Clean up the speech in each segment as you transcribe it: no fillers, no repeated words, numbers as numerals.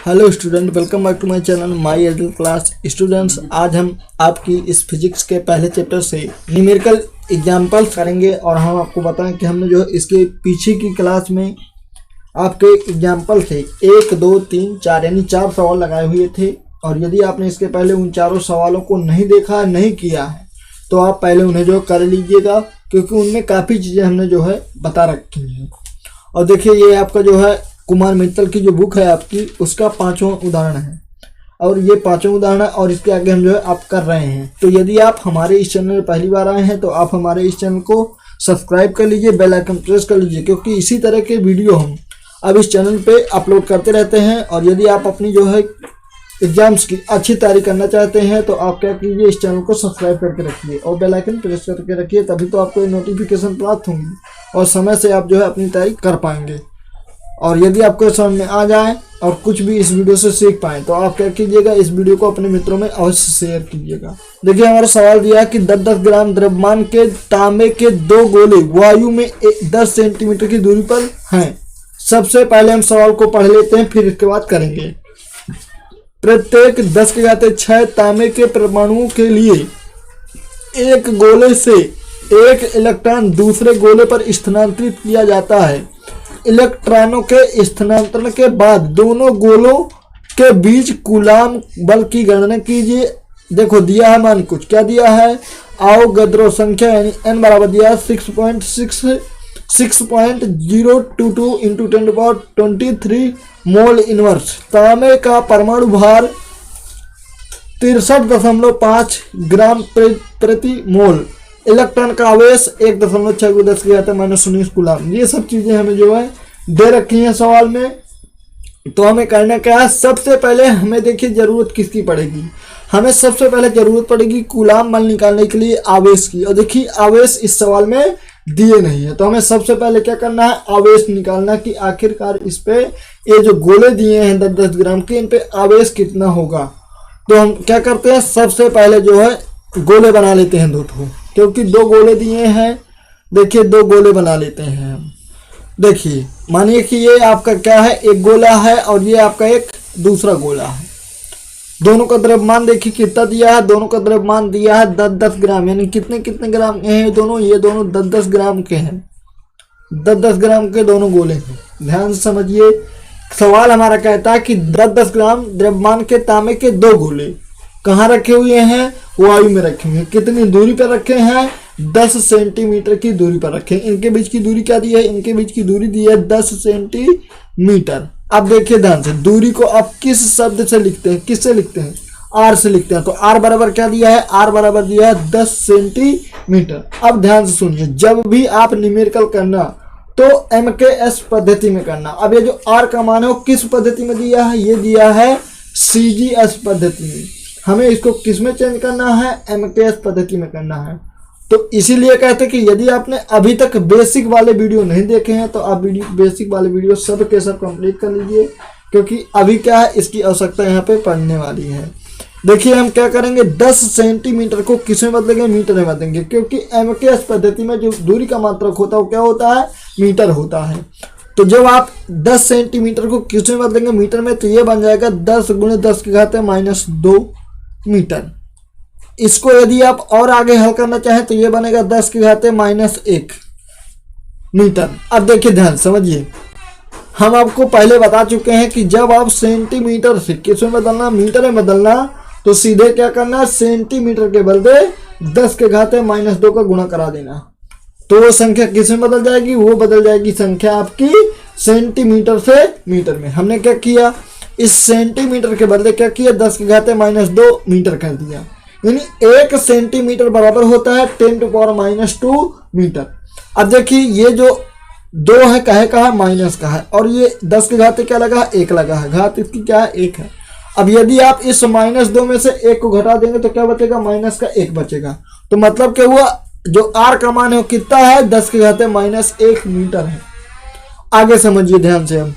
Hello student, welcome back to my channel my एडल class. Students, आज हम आपकी इस फिजिक्स के पहले चैप्टर से न्यूमेरिकल एग्जाम्पल्स करेंगे और हम आपको बताएं कि हमने जो है इसके पीछे की क्लास में आपके एग्जाम्पल थे 1, 2, 3, 4 यानी 4 सवाल लगाए हुए थे। और यदि आपने इसके पहले उन चारों सवालों को नहीं देखा, नहीं किया है, तो आप पहले उन्हें जो कर लीजिएगा, क्योंकि उनमें काफ़ी चीज़ें हमने जो है बता रखी हैं। और देखिए, ये आपका जो है कुमार मित्तल की जो बुक है आपकी, उसका 5वां उदाहरण है और ये 5वां उदाहरण है और इसके आगे हम जो है आप कर रहे हैं। तो यदि आप हमारे इस चैनल में पहली बार आए हैं तो आप हमारे इस चैनल को सब्सक्राइब कर लीजिए, बेल आइकन प्रेस कर लीजिए, क्योंकि इसी तरह के वीडियो हम अब इस चैनल पे अपलोड करते रहते हैं। और यदि आप अपनी जो है एग्जाम्स की अच्छी तैयारी करना चाहते हैं तो आप क्या कीजिए, इस चैनल को सब्सक्राइब करके रखिए और बेल आइकन प्रेस करके रखिए, तभी तो आपको नोटिफिकेशन प्राप्त होंगी और समय से आप जो है अपनी तैयारी कर पाएंगे। और यदि आपको समझ में आ जाए और कुछ भी इस वीडियो से सीख पाएँ तो आप क्या कीजिएगा, इस वीडियो को अपने मित्रों में अवश्य शेयर कीजिएगा। देखिए, हमारा सवाल दिया है कि 10-10 ग्राम द्रव्यमान के तांबे के 2 गोले वायु में 10 सेंटीमीटर की दूरी पर हैं। सबसे पहले हम सवाल को पढ़ लेते हैं, फिर इसके बाद करेंगे। प्रत्येक 10⁶ तांबे के परमाणुओं के लिए एक गोले से एक इलेक्ट्रॉन दूसरे गोले पर स्थानांतरित किया जाता है। इलेक्ट्रॉनों के स्थानांतरण के बाद दोनों गोलों के बीच कूलाम बल की गणना कीजिए। देखो, दिया है मान, कुछ क्या दिया है, अवोगाद्रो संख्या यानी n बराबर दिया है 6.022 × 10⁻23 मोल इनवर्स। तांबे का परमाणु भार 63.5 ग्राम प्रति मोल। इलेक्ट्रॉन का आवेश 1.6×10⁻⁻19 कूलाम। ये सब चीजें हमें जो है दे रखी हैं सवाल में। तो हमें करना क्या है, सबसे पहले हमें देखिए जरूरत किसकी पड़ेगी, हमें सबसे पहले जरूरत पड़ेगी कूलाम बल निकालने के लिए आवेश की। और देखिए, आवेश इस सवाल में दिए नहीं है, तो हमें सबसे पहले क्या करना है, आवेश निकालना कि आखिरकार इस पे ये जो गोले दिए हैं 10-10 ग्राम के, इन पे आवेश कितना होगा। तो हम क्या करते हैं, सबसे पहले जो है गोले बना लेते हैं 2 ठो, क्योंकि 2 गोले दिए हैं। देखिए, 2 गोले बना लेते हैं हम। देखिए, मानिए कि ये आपका क्या है, एक गोला है और ये आपका एक दूसरा गोला है। दोनों का द्रव्यमान देखिए कितना दिया है, दोनों का द्रव्यमान दिया है 10-10 ग्राम, यानी कितने ग्राम के हैं दोनों, ये दोनों 10-10 ग्राम के हैं। 10-10 ग्राम के दोनों गोले हैं। ध्यान से समझिए, सवाल हमारा कहता है कि 10-10 ग्राम द्रव्यमान के तांबे के 2 गोले कहाँ रखे हुए हैं, वायु में रखे हुए हैं। कितनी दूरी पर रखे हैं, 10 सेंटीमीटर की दूरी पर रखे हैं। इनके बीच की दूरी क्या दी है, इनके बीच की दूरी दी है 10 सेंटीमीटर। अब देखिए ध्यान से, दूरी को आप किस शब्द से लिखते हैं, किससे लिखते हैं, आर से लिखते हैं। तो आर बराबर क्या दिया है, आर बराबर दिया है 10 सेंटीमीटर। अब ध्यान से सुनिए, जब भी आप न्यूमेरिकल करना तो MKS पद्धति में करना। अब ये जो आर का मान है वो किस पद्धति में दिया है, ये दिया है CGS पद्धति में। हमें इसको किस में चेंज करना है, MKS पद्धति में करना है। तो इसीलिए कहते हैं कि यदि आपने अभी तक बेसिक वाले वीडियो नहीं देखे हैं तो आप बेसिक वाले वीडियो सब के सब कंप्लीट कर लीजिए, क्योंकि अभी क्या है, इसकी आवश्यकता यहाँ पे पड़ने वाली है। देखिए, हम क्या करेंगे, 10 सेंटीमीटर को किस में बदलेंगे, मीटर में बदलेंगे, क्योंकि MKS पद्धति में जो दूरी का मात्रक होता है वो क्या होता है, मीटर होता है। तो जब आप 10 सेंटीमीटर को किस में बदलेंगे, मीटर में, तो ये बन जाएगा 10 × 10⁻⁻2 मीटर। इसको यदि आप और आगे हल करना चाहें तो ये बनेगा 10⁻⁻1 मीटर। अब देखिए, ध्यान समझिए, हम आपको पहले बता चुके हैं कि जब आप सेंटीमीटर से किस में बदलना, मीटर में बदलना, तो सीधे क्या करना, सेंटीमीटर के बदले 10⁻⁻2 का गुणा करा देना। तो वो संख्या किस में बदल जाएगी, वो बदल जाएगी संख्या आपकी सेंटीमीटर से मीटर में। हमने क्या किया, इस सेंटीमीटर के बदले क्या किया, 10⁻⁻2 मीटर कर दिया, यानी 1 सेंटीमीटर बराबर होता है 10⁻⁻2 मीटर। अब देखिए, ये जो 2 है कहे का है, माइनस का है, और ये 10 के घाते क्या लगा है, 1 लगा है, घात इसकी क्या है, 1 है। अब यदि आप इस -2 में से 1 को घटा देंगे तो क्या बचेगा, माइनस का 1 बचेगा। तो मतलब क्या हुआ, जो आर का मान है वो कितना है, 10⁻⁻1 मीटर है। आगे समझिए ध्यान से, हम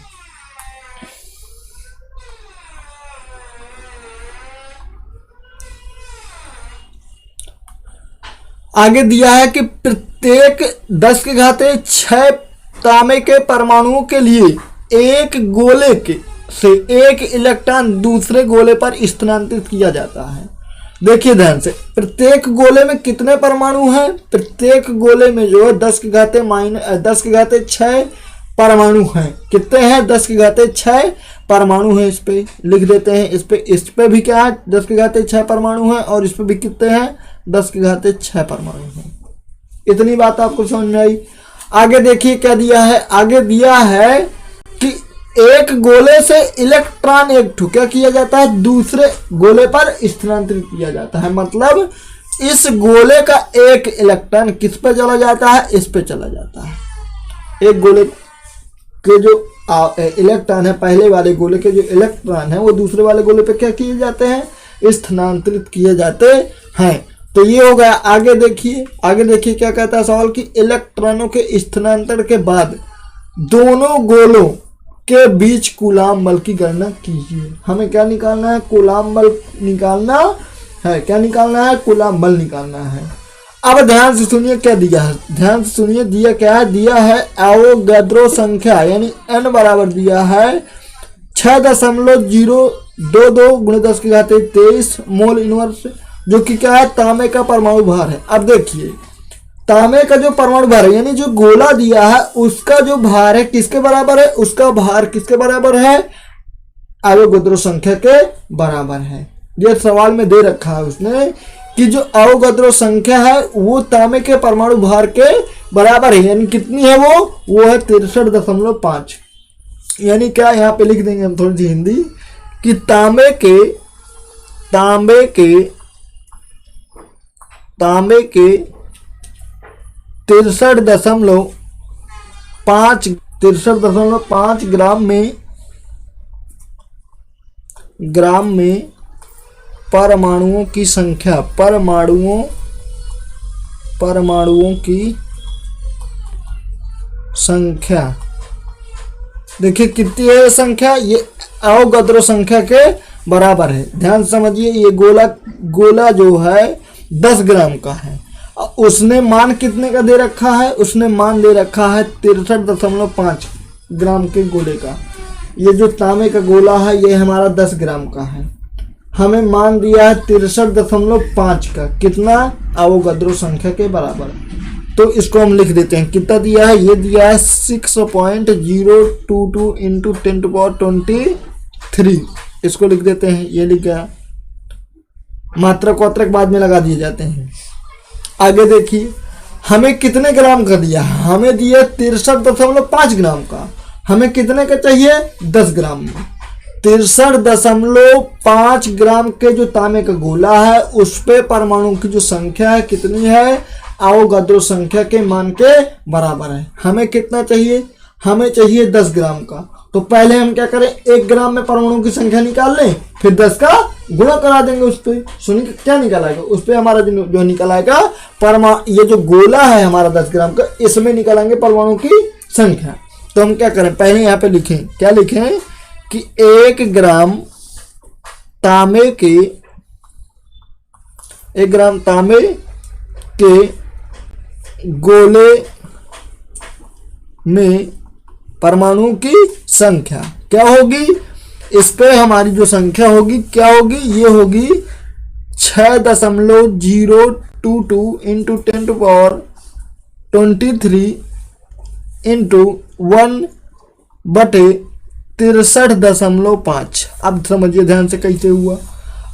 आगे दिया है कि प्रत्येक 10⁶ तांबे के परमाणुओं के लिए एक गोले के से एक इलेक्ट्रॉन दूसरे गोले पर स्थानांतरित किया जाता है। देखिए ध्यान से, प्रत्येक गोले में कितने परमाणु हैं? प्रत्येक गोले में जो है 10⁻6 परमाणु हैं। कितने हैं? 10⁻6 परमाणु हैं। इस पे लिख देते हैं। इस पे भी क्या है? 10⁻6 परमाणु हैं और इस पे भी कितने हैं? 10⁻6 परमाणु हैं। इतनी बात आपको समझ में आई। आगे देखिए क्या दिया है। आगे दिया है कि एक गोले से इलेक्ट्रॉन क्या किया जाता है? दूसरे गोले पर स्थानांतरित किया जाता है। मतलब इस गोले का एक इलेक्ट्रॉन किस पे चला जाता है? इस पे चला जाता है। एक गोले के जो इलेक्ट्रॉन है, पहले वाले गोले के जो इलेक्ट्रॉन है वो दूसरे वाले गोले पे क्या किए जाते हैं? स्थानांतरित किए जाते हैं। तो ये हो गया। आगे देखिए क्या कहता है सवाल कि इलेक्ट्रॉनों के स्थानांतरण के बाद दोनों गोलों के बीच कूलाम बल की गणना कीजिए। हमें क्या निकालना है? कूलाम बल निकालना है। क्या निकालना है? कूलाम बल निकालना है। अब ध्यान से सुनिए क्या दिया है। ध्यान से सुनिए दिया क्या है। दिया है एवोगाद्रो संख्या यानी n बराबर दिया है 6.022 × 10⁻23 मोल इनवर्स, जो कि क्या है? तांबे का परमाणु भार है। अब देखिए तांबे का जो परमाणु भार है यानी जो गोला दिया है उसका जो भार है किसके बराबर है? उसका भार किसके बराबर है? एवोगाद्रो संख्या के बराबर है। ये सवाल में दे रखा है उसने कि जो एवोगाद्रो संख्या है वो तांबे के परमाणु भार के बराबर है। यानी कितनी है वो है 63.5। यानी क्या यहाँ पे लिख देंगे हम थोड़ी सी हिंदी कि तांबे के 63.5 ग्राम में परमाणुओं की संख्या देखिए कितनी है संख्या? ये एवोगाद्रो संख्या के बराबर है। ध्यान समझिए। ये गोला जो है 10 ग्राम का है। उसने मान कितने का दे रखा है? उसने मान दे रखा है 63.5 ग्राम के गोले का। ये जो तांबे का गोला है ये हमारा 10 ग्राम का है। हमें मान दिया है 63.5 का। कितना? एवोगाद्रो संख्या के बराबर। तो इसको हम लिख देते हैं। कितना दिया है? ये दिया है 6.022 × 10⁻23। इसको लिख देते हैं। ये लिख गया। मात्रक कोत्रक बाद में लगा दिए जाते हैं। आगे देखिए हमें कितने ग्राम का दिया? हमें दिया 63.5 ग्राम का। हमें कितने का चाहिए? 10 ग्राम में। 63.5 ग्राम के जो तांबे का गोला है उस पे परमाणु की जो संख्या है कितनी है? एवोगाद्रो संख्या के मान के बराबर है। हमें कितना चाहिए? हमें चाहिए 10 ग्राम का। तो पहले हम क्या करें? 1 ग्राम में परमाणु की संख्या निकाल लें, फिर 10 का गुणा करा देंगे उस पर। सुनिए क्या निकल आएगा उस पर? हमारा जो निकल आएगा ये जो गोला है हमारा 10 ग्राम का, इसमें निकालेंगे परमाणु की संख्या। तो हम क्या करें? पहले यहाँ पे लिखें। क्या लिखें कि 1 ग्राम तांबे के गोले में परमाणु की संख्या क्या होगी? इस पे हमारी जो संख्या होगी क्या होगी? ये होगी 6.022 × 10⁻23 × 1/63.5। अब समझिए ध्यान से कैसे हुआ।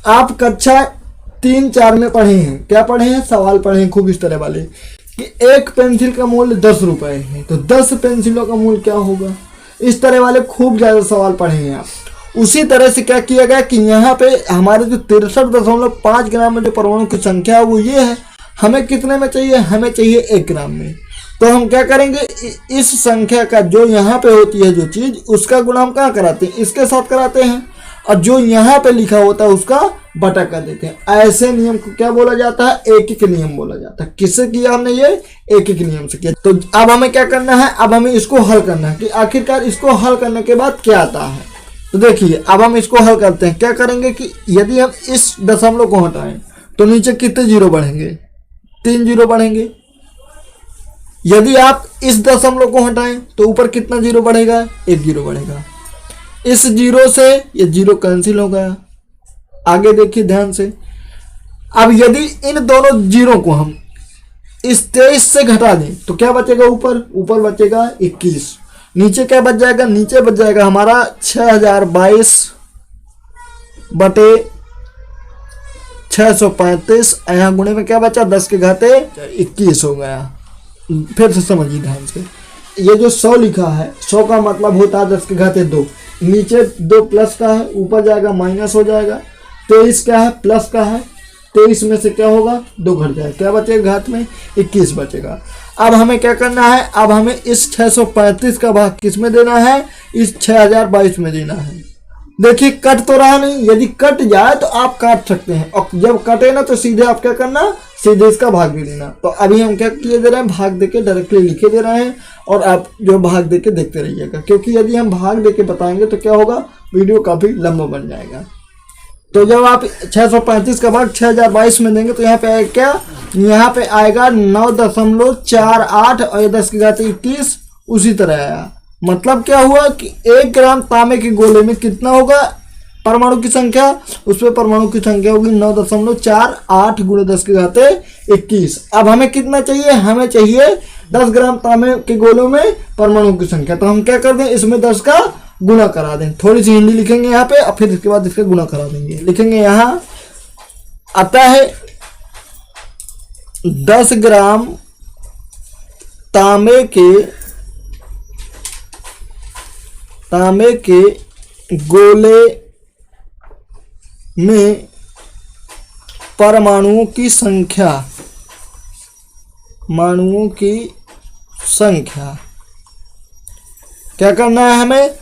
आप कक्षा 3-4 में पढ़े हैं। क्या पढ़े हैं? सवाल पढ़े हैं खूब इस तरह वाले कि एक पेंसिल का मूल्य 10 रुपए है तो 10 पेंसिलों का मूल्य क्या होगा? इस तरह वाले खूब ज्यादा सवाल पढ़े हैं आप। उसी तरह से क्या किया गया कि यहाँ पे हमारे जो 63.5 ग्राम में जो परमाणु की संख्या है वो ये है। हमें कितने में चाहिए? हमें चाहिए 1 ग्राम में। तो हम क्या करेंगे? इस संख्या का जो यहाँ पे होती है जो चीज उसका गुणा हम कहाँ कराते हैं? इसके साथ कराते हैं। और जो यहाँ पे लिखा होता है उसका बटा कर देते हैं। ऐसे नियम को क्या बोला जाता है? एक नियम बोला जाता है। किससे किया हमने? ये एक नियम से किया। तो अब हमें क्या करना है? अब हमें इसको हल करना है कि आखिरकार इसको हल करने के बाद क्या आता है। तो देखिए अब हम इसको हल करते हैं। क्या करेंगे कि यदि हम इस दशमलव को हटाएं तो नीचे कितने जीरो बढ़ेंगे? 3 जीरो बढ़ेंगे। यदि आप इस दशमलव को हटाएं तो ऊपर कितना जीरो बढ़ेगा? 1 जीरो बढ़ेगा। इस जीरो से ये जीरो कैंसिल हो गया। आगे देखिए ध्यान से, अब यदि इन दोनों जीरो को हम इस 23 से घटा दें तो क्या बचेगा, ऊपर बचेगा 21। नीचे क्या बच जाएगा, नीचे बच जाएगा हमारा 6022 बटे 635। यहाँ गुणे में क्या बचा, 10 के घाते 21 हो गया। फिर से समझिए ध्यान से, ये जो 100 लिखा है, 100 का मतलब होता है 10 के घाते 2। नीचे 2 प्लस का है, ऊपर जाएगा माइनस हो जाएगा। 23 क्या है, प्लस का है। 23 में से क्या होगा, 2 घट जाएगा, क्या बचेगा घात में, 21 बचेगा। अब हमें क्या करना है, अब हमें इस 635 का भाग किस में देना है, इस 6022 में देना है। देखिए कट तो रहा नहीं, यदि कट जाए तो आप काट सकते हैं, और जब कटे ना तो सीधे आप क्या करना, सीधे इसका भाग भी देना। तो अभी हम क्या किए दे रहे हैं, भाग देके डायरेक्टली लिखे दे रहे हैं, और आप जो भाग देके देखते रहिएगा, क्योंकि यदि हम भाग देके बताएंगे तो क्या होगा, वीडियो काफी लंबा बन जाएगा। तो जब आप 635 का भाग 6022 में देंगे तो यहाँ पे आएगा क्या, यहाँ पे आएगा 9.48 और ये 10 के घात 21 उसी तरह आया। मतलब क्या हुआ कि 1 ग्राम तांबे के गोले में कितना होगा परमाणु की संख्या, उस पर परमाणु की संख्या होगी 9.48 गुणे 10 के घाते 21। अब हमें कितना चाहिए, हमें चाहिए 10 ग्राम तांबे के गोलों में परमाणु की संख्या। तो हम क्या कर दें, इसमें 10 का गुणा करा दें। थोड़ी सी हिंदी लिखेंगे यहाँ पे, और फिर इसके बाद इसका गुणा करा देंगे। लिखेंगे यहाँ आता है 10 ग्राम तांबे के गोले में परमाणुओं की संख्या क्या करना है,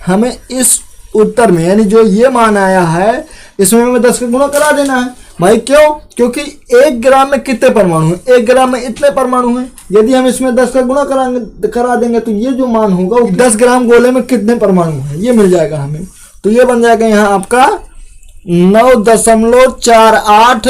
हमें इस उत्तर में, यानी जो ये मान आया है, इसमें हमें 10 का गुणा करा देना है भाई। क्यों, क्योंकि 1 ग्राम में कितने परमाणु हैं, 1 ग्राम में इतने परमाणु हैं। यदि हम इसमें 10 का गुणा करा देंगे तो ये जो मान होगा वो 10 ग्राम गोले में कितने परमाणु हैं ये मिल जाएगा हमें। तो ये बन जाएगा यहाँ आपका 9.48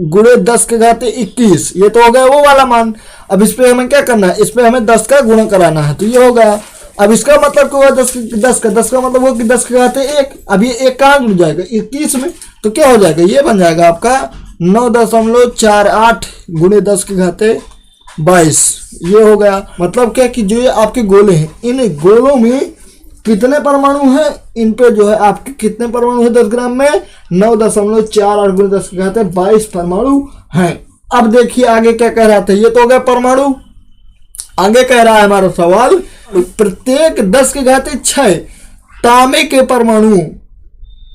गुणे 10 के घाते 21। ये तो हो गया वो वाला मान। अब इस पे हमें क्या करना है, इस पे हमें 10 का गुणा कराना है, तो ये हो गया। अब इसका मतलब क्या हुआ, 10 का मतलब वो कि 10 के घाते 1। अब ये 1 कहाँ जुड़ जाएगा, 21 में, तो क्या हो जाएगा, ये बन जाएगा आपका 9.48 गुणे 10 के घाते 22। ये हो गया। मतलब क्या कि जो ये आपके गोले हैं, इन गोलों में कितने परमाणु हैं, इन पे जो है आपके कितने परमाणु हैं 10 ग्राम में, 9.48 गुणे 10 के घाते 22 परमाणु हैं। अब देखिए आगे क्या कह रहा था, ये तो हो गया परमाणु। आगे कह रहा है हमारा सवाल, प्रत्येक 10 के घाते 6 तांबे के परमाणुओं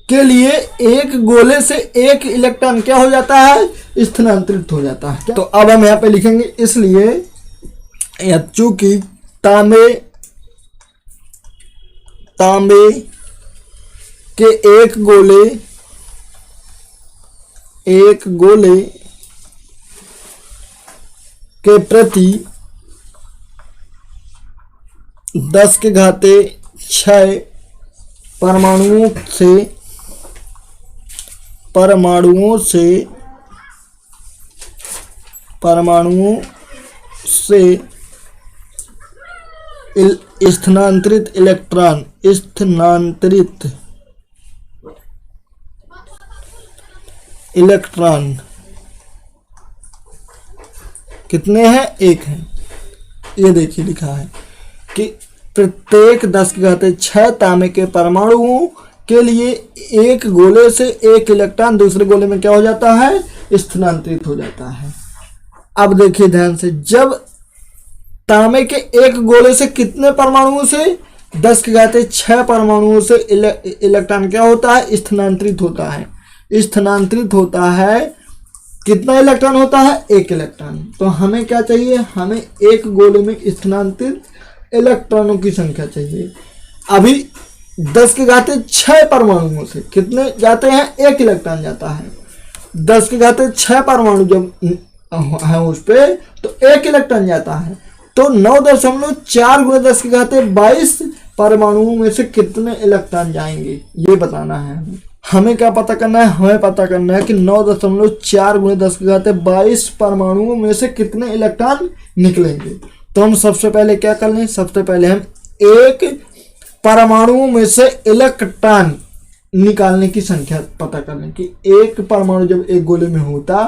के लिए एक गोले से एक इलेक्ट्रॉन क्या हो जाता है, स्थानांतरित हो जाता है। तो अब हम यहाँ पे लिखेंगे, इसलिए चूंकि तांबे के एक गोले के प्रति 10 के घाते 6 परमाणुओं से स्थानांतरित इलेक्ट्रॉन कितने हैं, 1 है। ये देखिए लिखा है कि प्रत्येक 10 के घाते 6 तांबे के परमाणुओं के लिए एक गोले से एक इलेक्ट्रॉन दूसरे गोले में क्या हो जाता है, स्थानांतरित हो जाता है। अब देखिए ध्यान से, जब तांबे के एक गोले से कितने परमाणुओं से, 10 के घाते 6 परमाणुओं से इलेक्ट्रॉन क्या होता है, स्थानांतरित होता है। स्थानांतरित होता है, कितना इलेक्ट्रॉन होता है, 1 इलेक्ट्रॉन। तो हमें क्या चाहिए, हमें एक गोले में स्थानांतरित इलेक्ट्रॉनों की संख्या चाहिए। अभी 10 के घाते 6 परमाणुओं से कितने जाते हैं, 1 इलेक्ट्रॉन जाता है। 10 के घाते 6 परमाणु जब है उस पे तो 1 इलेक्ट्रॉन जाता है। तो 9.4 गुणे 10 के घाते 22 परमाणुओं में से कितने इलेक्ट्रॉन जाएंगे ये बताना है। हमें क्या पता करना है, हमें पता करना है कि 9.4 गुणे 10 के घाते 22 परमाणुओं में से कितने इलेक्ट्रॉन निकलेंगे। तो हम सबसे पहले क्या कर लें, सबसे पहले हम एक परमाणुओं में से इलेक्ट्रॉन निकालने की संख्या पता करने की। एक परमाणु जब एक गोले में होता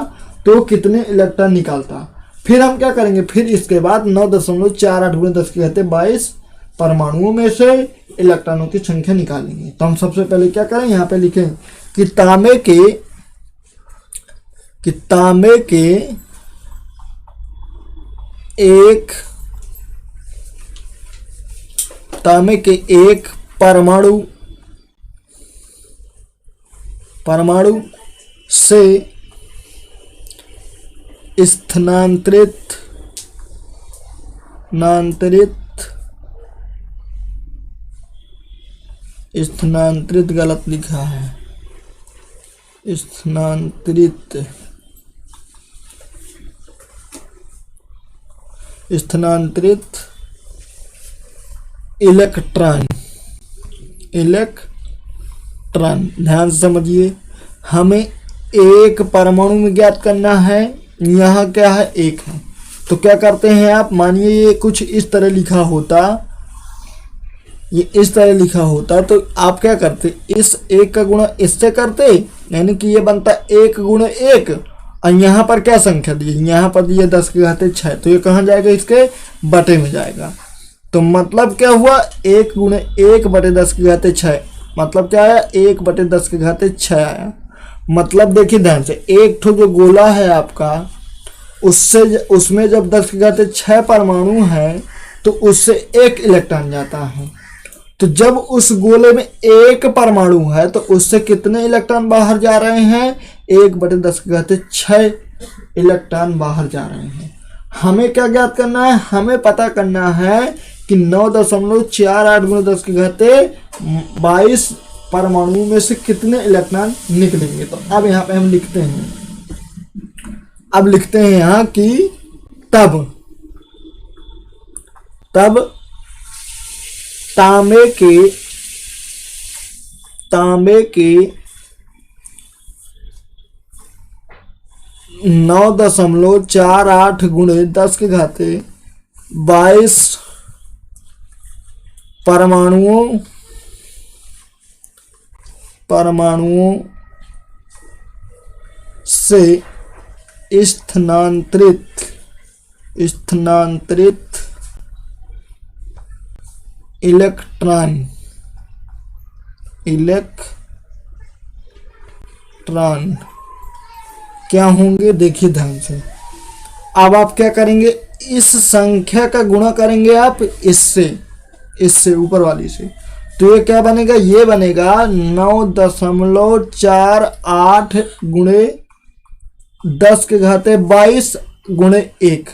तो कितने इलेक्ट्रॉन निकालता। फिर हम क्या करेंगे, फिर इसके बाद 9.48 × 10⁻22 परमाणुओं में से इलेक्ट्रॉनों की संख्या निकालेंगे। तो हम सबसे पहले क्या करें, यहाँ पे लिखें कि तांबे के एक परमाणु से स्थानांतरित गलत लिखा है, स्थानांतरित इलेक्ट्रॉन। ध्यान से समझिए, हमें एक परमाणु में ज्ञात करना है, यहाँ क्या है, एक है। तो क्या करते हैं आप, मानिए ये कुछ इस तरह लिखा होता, तो आप क्या करते, इस एक का गुणा इससे करते, यानी कि ये बनता 1 × 1, और यहाँ पर क्या संख्या दी, यहाँ पर दिए 10⁻6, तो ये कहाँ जाएगा, इसके बटे में जाएगा। तो मतलब क्या हुआ, 1 × 1/10⁻6, मतलब क्या आया, 1/10⁻6 आया। मतलब देखिए ध्यान से, एक ठो जो गोला है आपका, उसमें जब 10⁻6 परमाणु है तो उससे एक इलेक्ट्रॉन जाता है। तो जब उस गोले में एक परमाणु है तो उससे कितने इलेक्ट्रॉन बाहर जा रहे हैं, 1/10⁻6 इलेक्ट्रॉन बाहर जा रहे हैं। हमें क्या ज्ञात करना है, हमें पता करना है कि 9.48 × 10⁻22 परमाणुओं में से कितने इलेक्ट्रॉन निकलेंगे। तो अब यहाँ पे हम लिखते हैं, यहाँ कि तब तांबे के 9.48 × 10⁻22 परमाणुओं से स्थानांतरित इलेक्ट्रॉन क्या होंगे, देखिए ध्यान से। अब आप क्या करेंगे, इस संख्या का गुणा करेंगे आप इससे ऊपर वाली से, तो ये क्या बनेगा, ये बनेगा 9.48 × 10⁻22 × 1।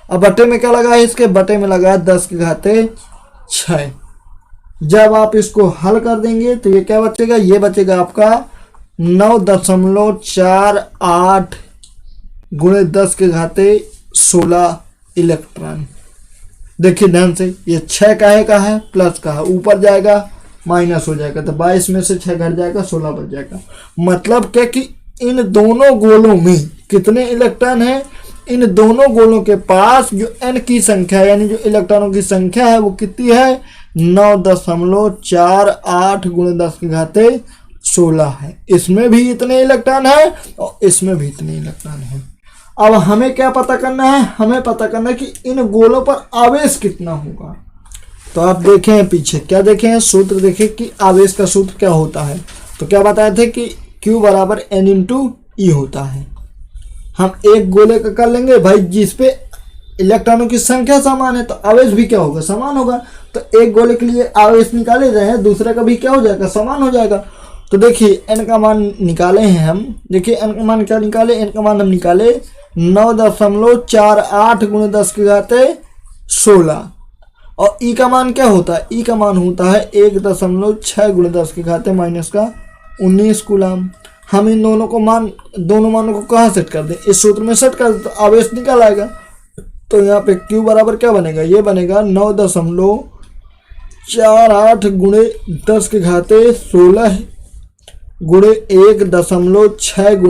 अब बटे में क्या लगा है, इसके बटे में लगा 10⁻6। जब आप इसको हल कर देंगे तो ये क्या बचेगा, ये बचेगा आपका 9.48 × 10⁻16 इलेक्ट्रॉन। देखिए ध्यान से, ये 6 का है प्लस का है, ऊपर जाएगा माइनस हो जाएगा, तो 22 में से 6 घट जाएगा, 16 बच जाएगा। मतलब क्या कि इन दोनों गोलों में कितने इलेक्ट्रॉन हैं, इन दोनों गोलों के पास जो n की संख्या यानी जो इलेक्ट्रॉनों की संख्या है वो कितनी है, 9.48 × 10⁻16 है। इसमें भी इतने इलेक्ट्रॉन है और इसमें भी इतने इलेक्ट्रॉन है। अब हमें क्या पता करना है, हमें पता करना है कि इन गोलों पर आवेश कितना होगा। तो आप देखें पीछे क्या देखें, सूत्र देखें कि आवेश का सूत्र क्या होता है। तो क्या बताए थे कि Q = N × E होता है। हम एक गोले का कर लेंगे भाई, जिसपे इलेक्ट्रॉनों की संख्या समान है तो आवेश भी क्या होगा, समान होगा। तो एक गोले के लिए आवेश निकाले रहे हैं, दूसरे का भी क्या हो जाएगा, समान हो जाएगा। तो देखिए n का मान निकाले हैं हम, देखिए n का मान क्या निकाले, n का मान हम निकाले 9.48 × 10⁻16 और E का मान क्या होता है, E का मान होता है 1.6 × 10⁻19 कूलम। हम इन दोनों मानों को कहाँ सेट कर दें, इस सूत्र में सेट कर दें तो आवेश निकल आएगा। तो यहाँ पे Q बराबर क्या बनेगा, ये बनेगा 9.48 × 10⁻16 × 1.6 ×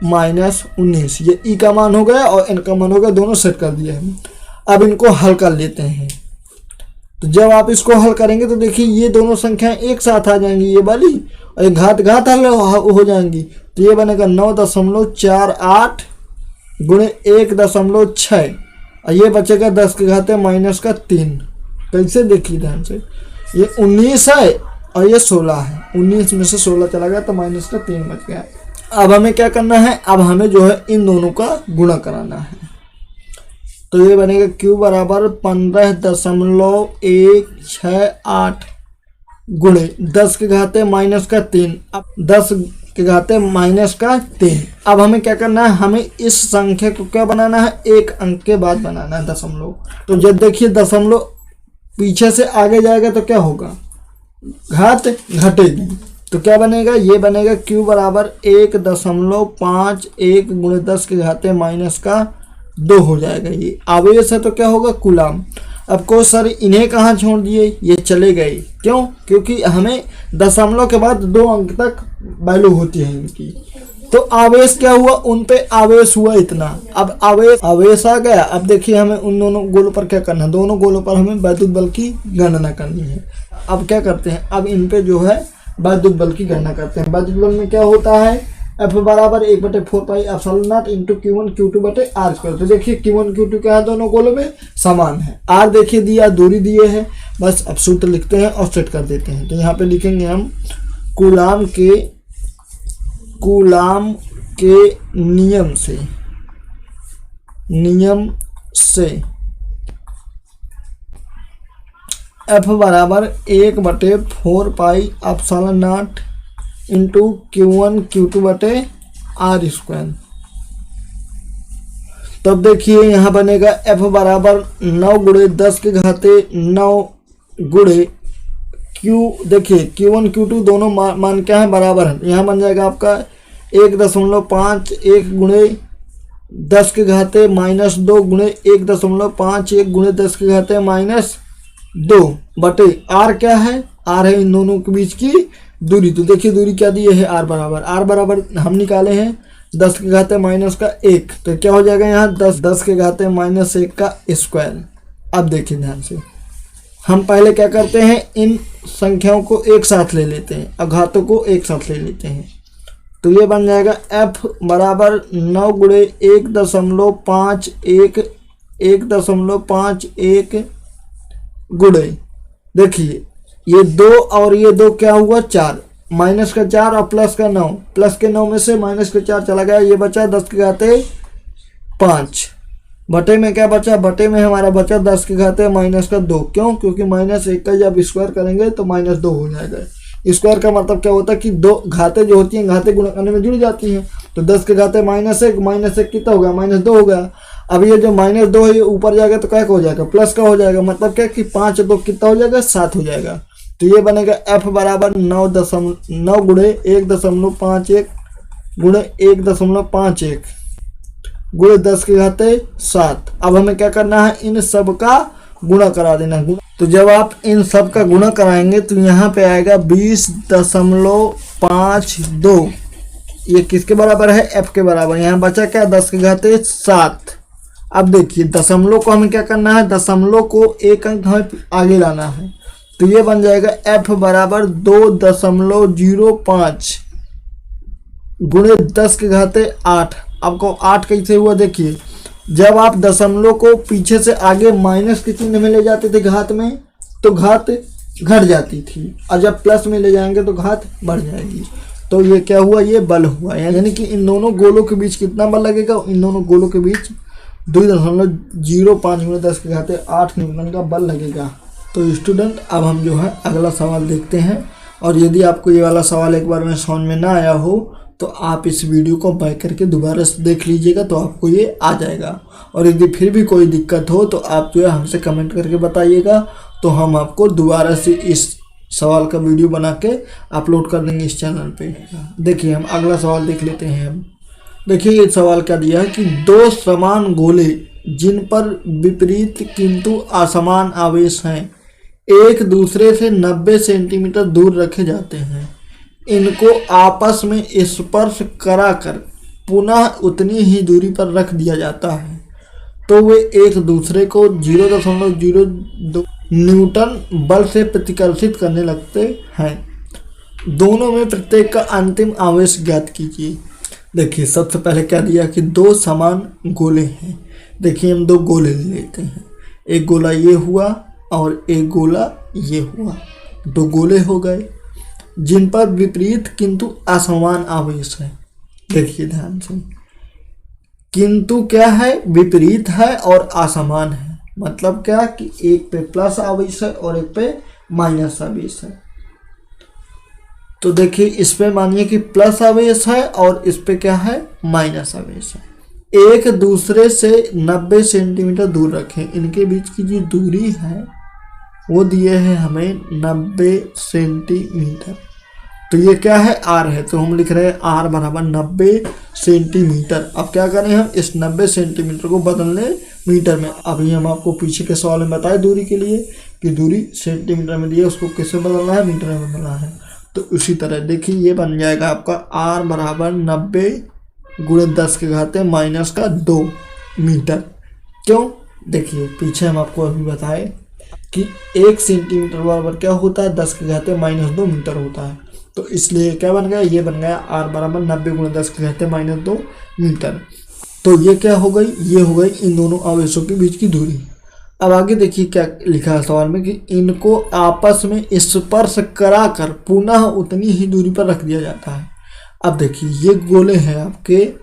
10⁻19। ये E का मान हो गया और N का मान हो गया, दोनों सेट कर दिए हम। अब इनको हल कर लेते हैं। तो जब आप इसको हल करेंगे तो देखिए ये दोनों संख्याएं एक साथ आ जाएंगी, ये वाली और ये घात घात हल हो जाएंगी। तो ये बनेगा 9.48 गुणे 1.6 और ये बचेगा 10 के घाते -3। कैसे देखिए ध्यान से, ये 19 है और ये 16 है, 19 में से 16 चला गया तो -3 बच गया। अब हमें क्या करना है, अब हमें जो है इन दोनों का गुणा कराना है। तो ये बनेगा Q बराबर 15.168 गुणे 10 के घाते -3। अब 10 के घाते -3। अब हमें क्या करना है, हमें इस संख्या को क्या बनाना है, एक अंक के बाद बनाना है दशमलव। तो जब देखिए दशमलव पीछे से आगे जाएगा तो क्या होगा, घात घटेगी। तो क्या बनेगा, ये बनेगा Q बराबर 1.51 गुणे 10 के घाते -2 हो जाएगा। ये आवेश है तो क्या होगा, कूलाम। अब को सर इन्हें कहाँ छोड़ दिए, ये चले गए, क्यों, क्योंकि हमें दशमलव के बाद 2 अंक तक वैल्यू होती है इनकी। तो आवेश क्या हुआ, उन पे आवेश हुआ इतना। अब आवेश आ गया। अब देखिए हमें उन दोनों गोलों पर क्या करना है, दोनों गोलों पर हमें वैद्युत बल की गणना करनी है। अब क्या करते हैं, अब इन पे जो है वैद्युत बल की गणना करते हैं। वैद्युत बल में क्या होता है, F बराबर 1/4πε0 इंटू Q1 Q2 बटे R स्क्वायर। तो देखिए Q1 Q2 क्या है, दोनों गोलों में समान है। R देखिए दिया, दूरी दिए है, बस अब सूत्र लिखते हैं और सेट कर देते हैं। तो यहाँ पे लिखेंगे हम कूलाम के नियम से F बराबर 1/4πε0 इंटू Q1 Q2 बटे R स्क्वायर। तब देखिए यहाँ बनेगा F बराबर 9 गुणे 10 के घाते 9 गुणे Q, देखिए Q1 Q2 दोनों मान क्या है, बराबर है। यहाँ बन जाएगा आपका 1.51 गुणे 10 के घाते -2 गुणे 1.51 गुणे 10 के घाते -2 बटे R क्या है, R है इन दोनों के बीच की दूरी। तो देखिए दूरी क्या दी है, R बराबर हम निकाले हैं 10 के घाते -1। तो क्या हो जाएगा यहाँ 10 के घाते -1 का स्क्वायर। अब देखिए ध्यान से, हम पहले क्या करते हैं, इन संख्याओं को एक साथ ले लेते हैं, अघातों को एक साथ ले लेते हैं। तो ये बन जाएगा F बराबर 9 गुणे 1.51 गुणे, देखिए ये 2 और ये 2 क्या हुआ, 4, माइनस का 4 और प्लस का 9, प्लस के 9 में से माइनस का 4 चला गया, ये बचा 10 के घाते 5 बटे में क्या बचा, बटे में हमारा बचा 10 के घाते -2। क्यों, क्योंकि -1 का जब स्क्वायर करेंगे तो -2 हो जाएगा। स्क्वायर का मतलब क्या होता है कि 2 घाते जो होती हैं घाते गुणा करने में जुड़ जाती हैं। तो 10 के घाते -1 कितना हो गया, -2 हो गया। अब ये जो -2 है ये ऊपर जाएगा तो क्या हो जाएगा, प्लस का हो जाएगा। मतलब क्या कि 5 2 कितना हो जाएगा, 7 हो जाएगा। तो ये बनेगा F बराबर 9 गुणे 1.51 गुणे 1.51 गुणे 10 के घाते 7। अब हमें क्या करना है, इन सब का गुणा करा देना। तो जब आप इन सब का गुणा कराएंगे तो यहाँ पे आएगा 20.52। ये किसके बराबर है, F के बराबर। यहाँ बचा क्या, 10 के घाते 7। अब देखिए दशमलव को हमें क्या करना है, दशमलव को एक अंक हमें आगे लाना है। तो ये बन जाएगा F बराबर 2.05 गुणे 10 के घाते 8। आपको 8 कैसे हुआ, देखिए जब आप दशमलव को पीछे से आगे माइनस के चिन्ह में ले जाते थे घात में तो घात घट जाती थी, और जब प्लस में ले जाएंगे तो घात बढ़ जाएगी। तो ये क्या हुआ, ये बल हुआ। यानी कि इन दोनों गोलों के बीच कितना बल लगेगा, इन दोनों गोलों के बीच 2.05 गुणे 10 के घाते 8 न्यूटन का बल लगेगा। तो स्टूडेंट अब हम जो है अगला सवाल देखते हैं। और यदि आपको ये वाला सवाल एक बार में समझ में ना आया हो तो आप इस वीडियो को बैक करके दोबारा से देख लीजिएगा, तो आपको ये आ जाएगा। और यदि फिर भी कोई दिक्कत हो तो आप जो है हमसे कमेंट करके बताइएगा, तो हम आपको दोबारा से इस सवाल का वीडियो बना के अपलोड कर देंगे इस चैनल पे। देखिए हम अगला सवाल देख लेते हैं। हम देखिए ये सवाल क्या दिया है कि 2 समान गोले जिन पर विपरीत किंतु असमान आवेश हैं एक दूसरे से 90 सेंटीमीटर दूर रखे जाते हैं। इनको आपस में स्पर्श कराकर पुनः उतनी ही दूरी पर रख दिया जाता है तो वे एक दूसरे को 0.02 न्यूटन बल से प्रतिकर्षित करने लगते हैं। दोनों में प्रत्येक का अंतिम आवेश ज्ञात कीजिए। देखिए सबसे पहले क्या दिया कि दो समान गोले हैं। देखिए हम दो गोले ले लेते हैं, एक गोला ये हुआ और एक गोला ये हुआ, दो गोले हो गए जिन पर विपरीत किंतु असमान आवेश है। देखिए ध्यान से, किंतु क्या है, विपरीत है और असमान है। मतलब क्या कि एक पे प्लस आवेश है और एक पे माइनस आवेश है। तो देखिए इस पे मानिए कि प्लस आवेश है और इस पे क्या है, माइनस आवेश है। एक दूसरे से 90 सेंटीमीटर दूर रखें। इनके बीच की जो दूरी है वो दिए है हमें 90 सेंटीमीटर। तो ये क्या है, आर है, तो हम लिख रहे हैं आर बराबर 90 सेंटीमीटर। अब क्या करें, हम इस 90 सेंटीमीटर को बदल लें मीटर में। अभी हम आपको पीछे के सवाल में बताए दूरी के लिए कि दूरी सेंटीमीटर में दी है, उसको किसमें बदलना है, मीटर में बदलना है। तो उसी तरह देखिए ये बन जाएगा आपका आर बराबर 90 गुणे 10 के घाते माइनस का 2 मीटर। क्यों, देखिए पीछे हम आपको अभी बताए कि 1 सेंटीमीटर बराबर क्या होता है, 10 के घाते माइनस 2 मीटर होता है। तो इसलिए क्या बन गया, ये बन गया आर बराबर 90 गुणे 10 के घाते माइनस 2 मीटर। तो ये क्या हो गई, ये हो गई इन दोनों आवेशों के बीच की दूरी। अब आगे देखिए क्या लिखा है सवाल में कि इनको आपस में स्पर्श कराकर पुनः उतनी ही दूरी पर रख दिया जाता है। अब देखिए ये गोले हैं आपके,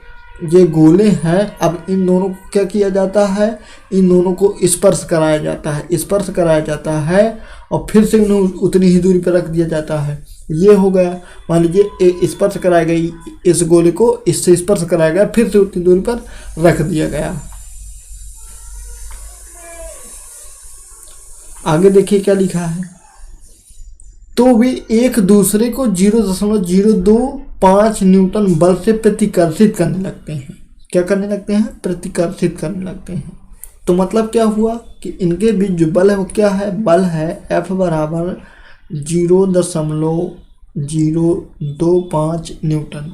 ये गोले हैं। अब इन दोनों को क्या किया जाता है, इन दोनों को स्पर्श कराया जाता है, स्पर्श कराया जाता है और फिर से उन्हें उतनी ही दूरी पर रख दिया जाता है। ये हो गया, मान लीजिए स्पर्श कराया गया, इस गोले को इससे स्पर्श कराया गया, फिर से उतनी दूरी पर रख दिया गया। आगे देखिए क्या लिखा है, तो वे एक दूसरे को 0.025 न्यूटन बल से प्रतिकर्षित करने लगते हैं। क्या करने लगते हैं, प्रतिकर्षित करने लगते हैं। तो मतलब क्या हुआ कि इनके बीच जो बल है वो क्या है, बल है F बराबर 0.025 न्यूटन।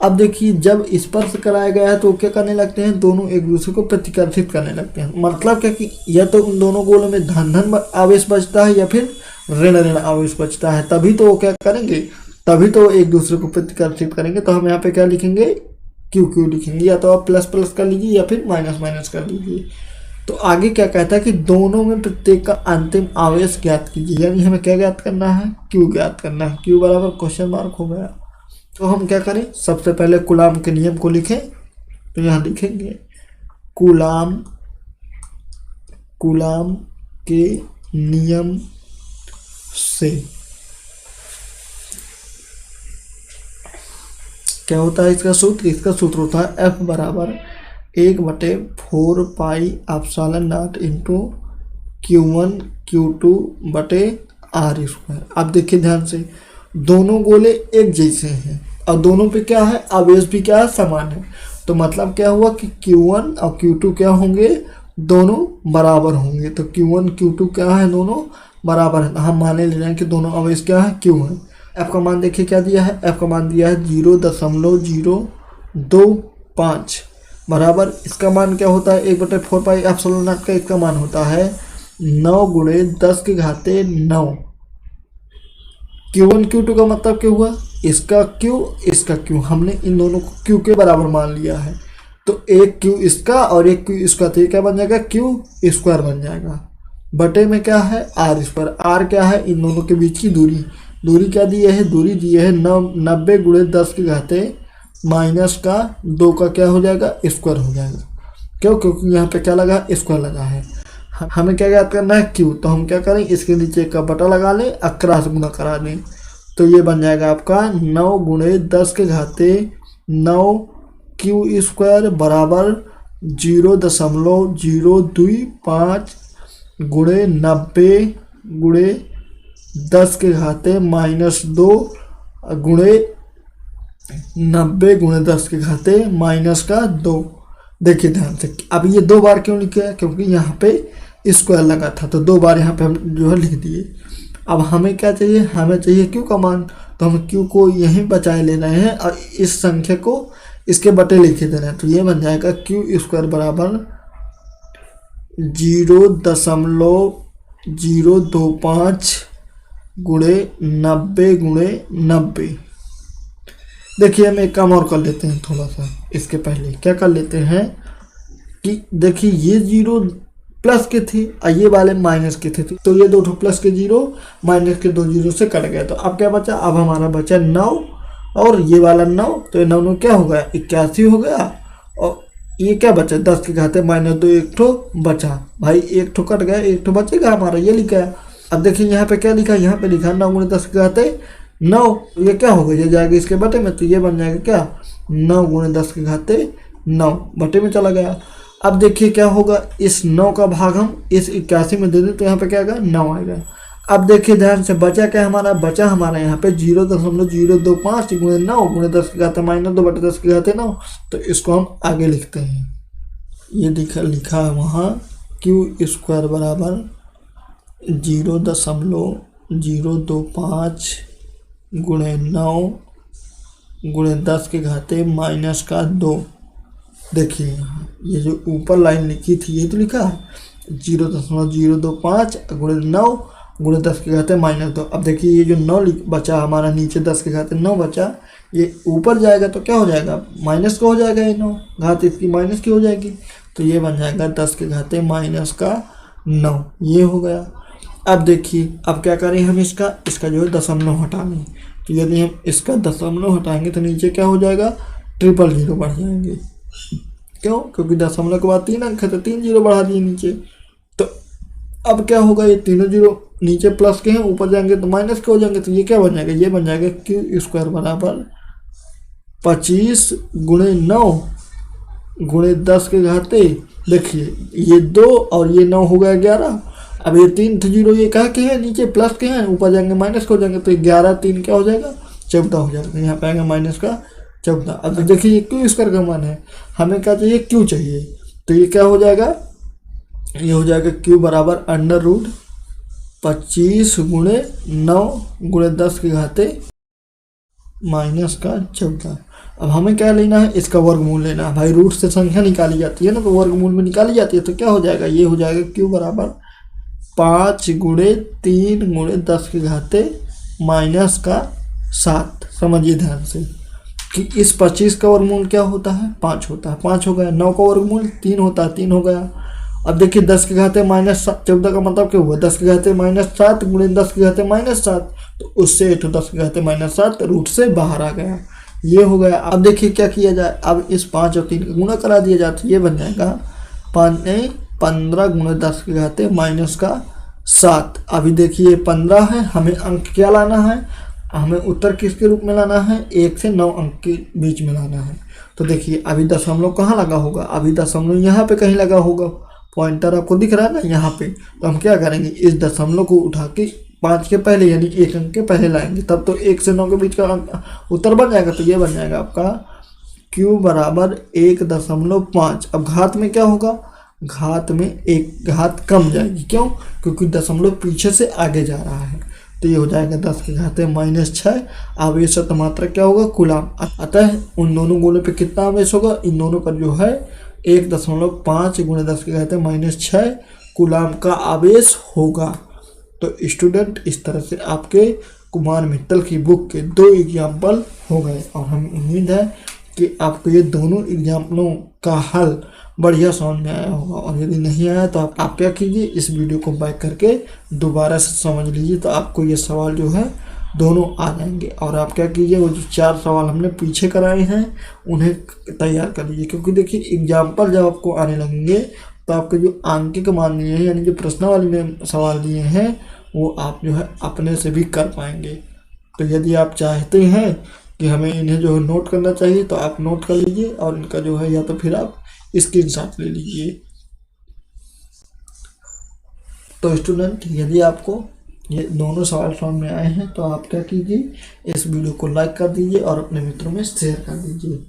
अब देखिए जब स्पर्श कराया गया है तो क्या करने लगते हैं, दोनों एक दूसरे को प्रतिकर्षित करने लगते हैं। मतलब क्या कि या तो उन दोनों गोलों में धन धन आवेश बचता है या फिर ऋण ऋण आवेश बचता है, तभी तो वो क्या करेंगे, तभी तो एक दूसरे को प्रतिकर्षित करेंगे। तो हम यहाँ पे क्या लिखेंगे, क्यू क्यू लिखेंगे, या तो आप प्लस प्लस कर लीजिए या फिर माइनस माइनस कर लीजिए। तो आगे क्या कहता है कि दोनों में प्रत्येक का अंतिम आवेश ज्ञात कीजिए। यानी हमें क्या ज्ञात करना है, क्यू ज्ञात करना है। क्यू बराबर क्वेश्चन मार्क हो गया। तो हम क्या करें, सबसे पहले कूलाम के नियम को लिखें। तो यहाँ लिखेंगे कूलाम के नियम से क्या होता है इसका सूत्र, इसका सूत्र होता है F बराबर 1/4 pi epsilon not into Q1 Q2 बटे R स्क्वायर। अब देखिए ध्यान से, दोनों गोले एक जैसे हैं और दोनों पे क्या है, आवेश भी क्या है, समान है। तो मतलब क्या हुआ कि Q1 और Q2 क्या होंगे, दोनों बराबर होंगे। तो Q1 Q2 क्या है, दोनों बराबर है। हम माने ले रहे हैं कि दोनों आवेश क्या है, Q है। F का मान देखिए क्या दिया है, F का मान दिया है 0.025 बराबर, इसका मान क्या होता है 1/4 पाई एप्सिलॉन नॉट का, इसका मान होता है 9 गुणे 10 के घाते 9। Q1 Q2 का मतलब क्या हुआ, इसका Q इसका Q, हमने इन दोनों को Q के बराबर मान लिया है। तो एक Q इसका और एक Q इसका, तो ये क्या बन जाएगा, Q स्क्वायर बन जाएगा। बटे में क्या है, R स्क्वायर। R क्या है, इन दोनों के बीच की दूरी। दूरी क्या दी है, दूरी दी है 90 गुणे 10 के घाते माइनस का 2 का क्या हो जाएगा, स्क्वायर हो जाएगा। क्यों, क्योंकि यहाँ पे क्या लगा, स्क्वायर लगा है। हमें क्या याद करना है, Q। तो हम क्या करें, इसके नीचे का बटा लगा लें, क्रॉस गुना करा दें। तो ये बन जाएगा आपका 9 गुणे 10 के घाते 9 Q स्क्वायर बराबर 0.025 गुणे 90 गुणे 10 के घाते -2 गुणे 90 गुणे 10 के घाते -2। देखिए ध्यान से, अब ये 2 बार क्यों लिखे, क्योंकि यहाँ पे स्क्वायर लगा था, तो 2 बार यहाँ पे हम जो है लिख दिए। अब हमें क्या चाहिए, हमें चाहिए Q का मान। तो हम Q को यहीं बचाए ले रहे हैं और इस संख्या को इसके बटे लिखे दे रहे हैं। तो ये बन जाएगा Q स्क्वायर बराबर 025 गुणे 90 गुणे 90। देखिए हम एक काम और कर लेते हैं, थोड़ा सा इसके पहले क्या कर लेते हैं कि देखिए ये जीरो प्लस के थे और ये वाले माइनस के थे, तो ये दो प्लस के जीरो माइनस के दो जीरो से कट गया। तो अब क्या बचा, अब हमारा बचा 9 और ये वाला 9, तो ये 9 क्या हो गया 81 हो गया। और ये क्या बचा 10 के घाते -2 एक ठो बचा, भाई एक ठो कट गया, एक ठो बचेगा हमारा, ये लिखा है। अब देखिए यहाँ पे क्या लिखा है, यहाँ पे लिखा 9 गुणे 10 के घाते 9, ये क्या होगा, ये जाएगा इसके बटे में, तो ये बन जाएगा क्या 9 गुणे 10 के घाते 9 बटे में चला गया। अब देखिए क्या होगा, इस 9 का भाग हम इस 81 में दे दें तो यहाँ पे क्या आएगा 9 आएगा। अब देखिए ध्यान से बचा क्या हमारा, बचा हमारा यहाँ पे 0.025 गुणे 9 गुणे 10 के घाते -2 बटे 10 के घाते 9। तो इसको हम आगे लिखते हैं, ये लिखा है वहाँ q² बराबर 0.025 गुणे 9 गुणे 10 के घाते -2। देखिए यहाँ ये जो ऊपर लाइन लिखी थी ये तो लिखा है 0.025 गुणे 9 गुणे 10 के घाते -2। अब देखिए ये जो 9 बचा हमारा, नीचे 10 के घाते 9 बचा, ये ऊपर जाएगा तो क्या हो जाएगा माइनस का हो जाएगा, ये 9 घात इसकी माइनस की हो जाएगी, तो ये बन जाएगा 10 के घाते -9, ये हो गया। अब देखिए अब क्या करें हम, इसका जो है दशमलव हटाएंगे, तो यदि हम इसका दशमलव हटाएंगे तो नीचे क्या हो जाएगा 000 बढ़ जाएंगे। क्यों, क्योंकि दशमलव के बाद 3 अंक है तो 3 जीरो बढ़ा दिए नीचे। तो अब क्या होगा, ये तीनों जीरो नीचे प्लस के हैं, ऊपर जाएंगे तो माइनस के हो जाएंगे, तो ये क्या बन जाएगा, ये बन जाएगा q² बराबर 25 गुणे 9 गुणे 10 के घाते, देखिए ये 2 और ये 9 हो गया 11। अब ये 3 जीरो ये कहा के हैं, नीचे प्लस के हैं, ऊपर जाएंगे माइनस के हो जाएंगे, तो 11 3 क्या हो जाएगा 14 हो जाएगा, यहाँ पे आएगा -14। अब देखिए ये q² का मान है, हमें क्या चाहिए q चाहिए, तो ये क्या हो जाएगा, ये हो जाएगा q बराबर √25 गुणे 9 गुणे 10 के घाते -14। अब हमें क्या लेना है, इसका वर्गमूल लेना है। भाई रूट से संख्या निकाली जाती है ना, तो वर्गमूल में निकाली जाती है, तो क्या हो जाएगा, ये हो जाएगा q बराबर 5 गुणे 3 गुणे 10 के घाते -7। समझिए ध्यान से कि इस 25 का वर्गमूल क्या होता है 5 होता है, 5 हो गया। 9 का वर्गमूल 3 होता है, 3 हो गया। अब देखिए 10 के घाते -14 का मतलब क्या हुआ, 10 के घाते -7 गुणे 10 के घाते -7, तो उससे 10 के घाते -7 रूट से बाहर आ गया, ये हो गया। अब देखिए क्या किया जाए, अब इस 5 और 3 का गुणा करा दिया जाए, तो ये बन जाएगा 15 गुणे 10 के घाते -7। अभी देखिए 15 है, हमें अंक क्या लाना है, हमें उत्तर किसके रूप में लाना है, 1 से 9 अंक के बीच में लाना है। तो देखिए अभी दशमलव कहाँ लगा होगा, अभी दशमलव यहाँ पे कहीं लगा होगा, पॉइंटर आपको दिख रहा है ना यहाँ पे। तो हम क्या करेंगे, इस दशमलव को उठा के 5 के पहले यानी 1 अंक के पहले लाएंगे, तब तो 1 से 9 के बीच का उत्तर बन जाएगा। तो ये बन जाएगा आपका q बराबर 1.5। अब घात में क्या होगा, घात में एक घात कम जाएगी, क्यों, क्योंकि दशमलव पीछे से आगे जा रहा है, तो ये हो जाएगा 10 के घाते -6। आवेश मात्रा क्या होगा कूलाम, अतः उन दोनों गोलों पे कितना आवेश होगा, इन दोनों पर जो है 1.5 गुणे 10 के घाते -6 कूलाम का आवेश होगा। तो स्टूडेंट इस तरह से आपके कुमार मित्तल की बुक के 2 एग्जाम्पल हो गए, और हमें उम्मीद है कि आपको ये दोनों एग्जाम्पलों का हल बढ़िया समझ में आया होगा। और यदि नहीं आया तो आप क्या कीजिए, इस वीडियो को बैक करके दोबारा से समझ लीजिए, तो आपको ये सवाल जो है दोनों आ जाएंगे। और आप क्या कीजिए, वो जो 4 सवाल हमने पीछे कराए हैं उन्हें तैयार कर लीजिए, क्योंकि देखिए एग्जाम्पल जब आपको आने लगेंगे तो आपके जो आंकिक मान दिए हैं यानी जो प्रश्नावली में सवाल दिए हैं वो आप जो है अपने से भी कर पाएंगे। तो यदि आप चाहते हैं कि हमें इन्हें जो है नोट करना चाहिए तो आप नोट कर लीजिए, और इनका जो है या तो फिर आप स्क्रीनशॉट ले लीजिए। तो स्टूडेंट यदि आपको ये दोनों सवाल समझ में आए हैं तो आप क्या कीजिए, इस वीडियो को लाइक कर दीजिए और अपने मित्रों में शेयर कर दीजिए।